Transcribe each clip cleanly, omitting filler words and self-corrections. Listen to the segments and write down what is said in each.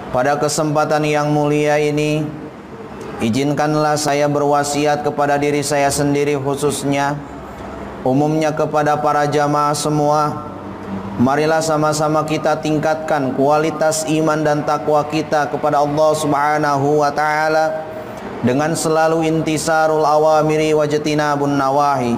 Pada kesempatan yang mulia ini, izinkanlah saya berwasiat kepada diri saya sendiri khususnya, umumnya kepada para jamaah semua. Marilah sama-sama kita tingkatkan kualitas iman dan takwa kita kepada Allah Subhanahu wa taala dengan selalu intisarul awamiri wajtinabun nawahi,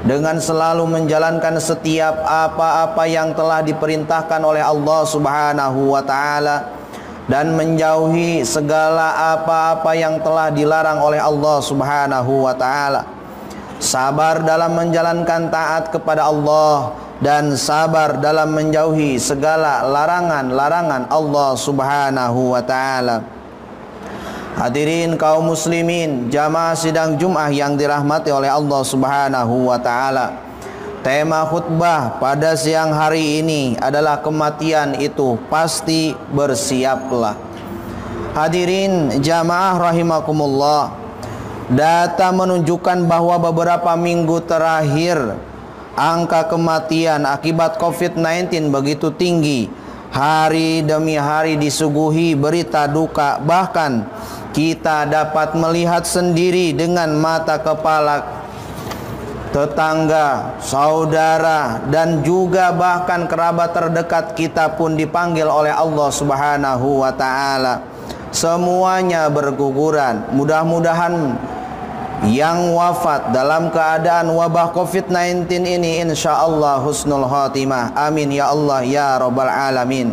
dengan selalu menjalankan setiap apa-apa yang telah diperintahkan oleh Allah Subhanahu wa taala dan menjauhi segala apa-apa yang telah dilarang oleh Allah Subhanahu wa taala. Sabar dalam menjalankan taat kepada Allah dan sabar dalam menjauhi segala larangan-larangan Allah Subhanahu wa taala. Hadirin kaum muslimin, jamaah sidang Jumat yang dirahmati oleh Allah Subhanahu wa taala. Tema khutbah pada siang hari ini adalah kematian itu pasti bersiaplah. Hadirin jamaah rahimakumullah, data menunjukkan bahwa beberapa minggu terakhir angka kematian akibat COVID-19 begitu tinggi. Hari demi hari disuguhi berita duka, bahkan kita dapat melihat sendiri dengan mata kepala tetangga, saudara, dan juga bahkan kerabat terdekat kita pun dipanggil oleh Allah Subhanahu wa taala. Semuanya berguguran. Mudah-mudahan yang wafat dalam keadaan wabah COVID-19 ini insyaallah husnul khatimah. Amin ya Allah ya rabbal alamin.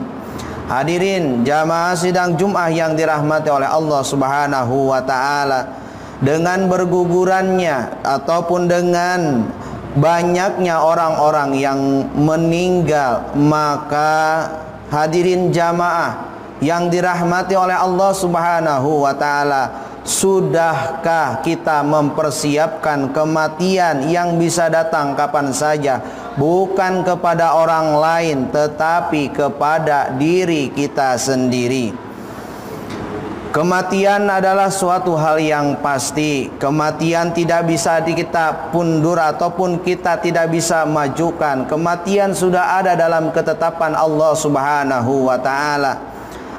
Hadirin jamaah sidang Jumat yang dirahmati oleh Allah Subhanahu wa taala, dengan bergugurannya ataupun dengan banyaknya orang-orang yang meninggal, maka hadirin jamaah yang dirahmati oleh Allah Subhanahu wa taala, sudahkah kita mempersiapkan kematian yang bisa datang kapan saja, bukan kepada orang lain tetapi kepada diri kita sendiri? Kematian adalah suatu hal yang pasti. Kematian tidak bisa kita pundur ataupun kita tidak bisa majukan. Kematian sudah ada dalam ketetapan Allah Subhanahu wa taala.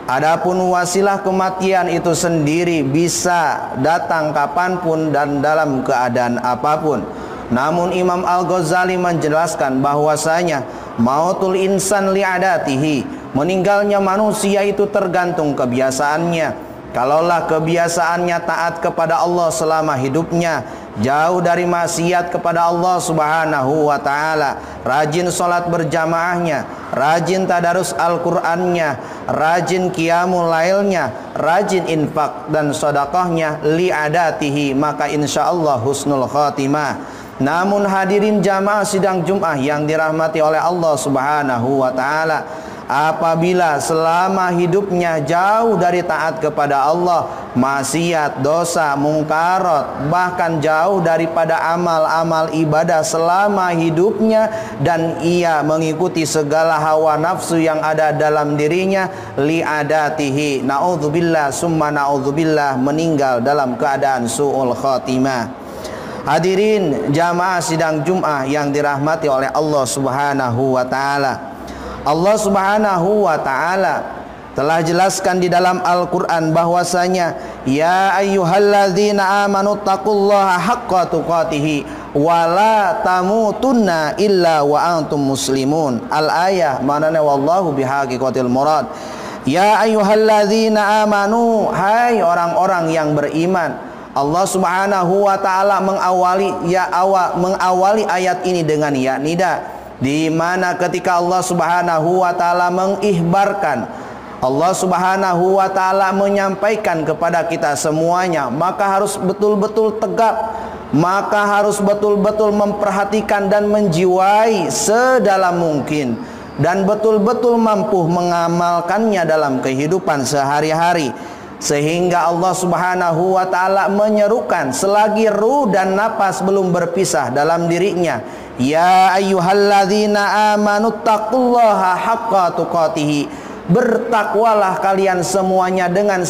Adapun wasilah kematian itu sendiri bisa datang kapanpun dan dalam keadaan apapun. Namun Imam Al-Ghazali menjelaskan bahwasanya mautul insan li'adatihi, meninggalnya manusia itu tergantung kebiasaannya. Kalaulah kebiasaannya taat kepada Allah selama hidupnya, jauh dari maksiat kepada Allah Subhanahu wa taala, rajin salat berjamaahnya, rajin tadarus Al-Qur'annya, rajin qiyamul lailnya, rajin infak dan sedekahnya li'adatihi, maka insyaallah husnul khatimah. Namun hadirin jamaah sidang Jumat yang dirahmati oleh Allah Subhanahu wa taala, apabila selama hidupnya jauh dari taat kepada Allah, maksiat, dosa, mungkarat, bahkan jauh daripada amal-amal ibadah selama hidupnya, dan ia mengikuti segala hawa nafsu yang ada dalam dirinya, li'adatihi, na'udzubillah summa na'udzubillah, meninggal dalam keadaan su'ul khatimah. Hadirin jamaah sidang Jumat yang dirahmati oleh Allah Subhanahu wa taala, Allah Subhanahu wa taala telah jelaskan di dalam Al-Qur'an bahwasanya ya ayyuhalladzina amanu taqullaha haqqa tuqatih wa la tamutunna illa wa antum muslimun. Al-ayah maknanya wallahu bihaqiqatil murad. Ya ayyuhalladzina amanu, hai orang-orang yang beriman. Allah Subhanahu wa taala mengawali ayat ini dengan ya nida, di mana ketika Allah Subhanahu wa taala mengikhbarkan, Allah Subhanahu wa taala menyampaikan kepada kita semuanya, maka harus betul-betul tegap, maka harus betul-betul memperhatikan dan menjiwai sedalam mungkin, dan betul-betul mampu mengamalkannya dalam kehidupan sehari-hari. Sehingga Allah Subhanahu wa taala menyerukan selagi ruh dan napas belum berpisah dalam dirinya, ya ayyuhalladzina amanu taqullaha haqqa tuqatih, Bertakwalah kalian semuanya dengan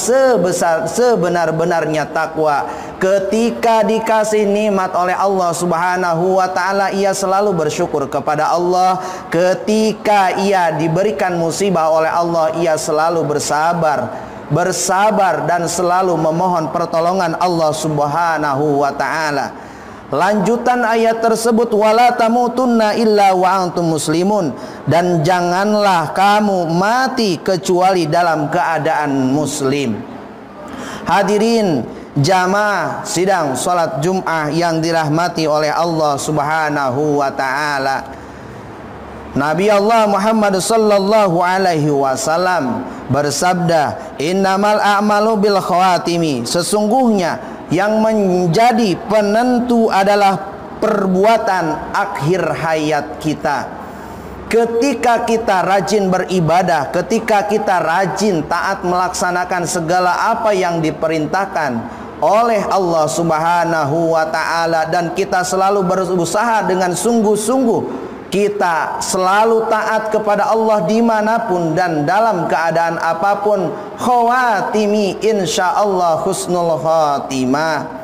sebenar-benarnya takwa. Ketika dikasih nikmat oleh Allah Subhanahu wa taala, ia selalu bersyukur kepada Allah. Ketika ia diberikan musibah oleh Allah, ia selalu bersabar dan selalu memohon pertolongan Allah Subhanahu wa taala. Lanjutan ayat tersebut, wala tamutunna illa wa antum muslimun, dan janganlah kamu mati kecuali dalam keadaan muslim. Hadirin jamaah sidang salat Jumat yang dirahmati oleh Allah Subhanahu wa taala. Nabi Allah Muhammad sallallahu alaihi wasallam bersabda, innamal a'malu bil khawatimi, sesungguhnya yang menjadi penentu adalah perbuatan akhir hayat kita. Ketika kita rajin beribadah, ketika kita rajin taat melaksanakan segala apa yang diperintahkan oleh Allah Subhanahu wa taala, dan kita selalu berusaha dengan sungguh-sungguh, kita selalu taat kepada Allah dimanapun dan dalam keadaan apapun, khawatimi insyaallah husnul khatimah.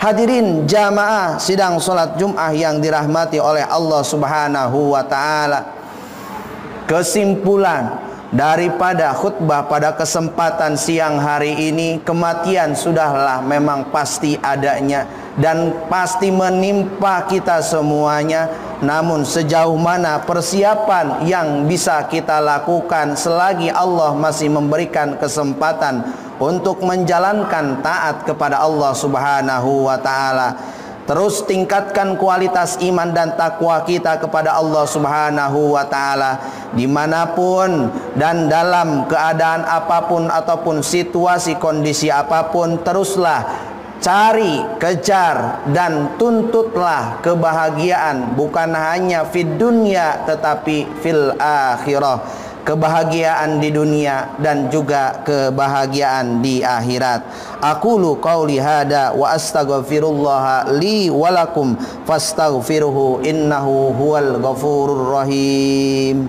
Hadirin jamaah sidang salat Jumat yang dirahmati oleh Allah Subhanahu wa taala, kesimpulan daripada khutbah pada kesempatan siang hari ini, kematian sudahlah memang pasti adanya dan pasti menimpa kita semuanya. Namun sejauh mana persiapan yang bisa kita lakukan selagi Allah masih memberikan kesempatan untuk menjalankan taat kepada Allah Subhanahu wa taala. Terus tingkatkan kualitas iman dan takwa kita kepada Allah Subhanahu wa taala dimanapun dan dalam keadaan apapun ataupun situasi kondisi apapun. Teruslah cari, kejar dan tuntutlah kebahagiaan, bukan hanya fid dunya tetapi fil akhirah. Kebahagiaan di dunia dan juga kebahagiaan di akhirat. Aqulu qauli hada wa astaghfirullah li wa lakum fastaghfiruhu innahu huwal ghafurur rahim.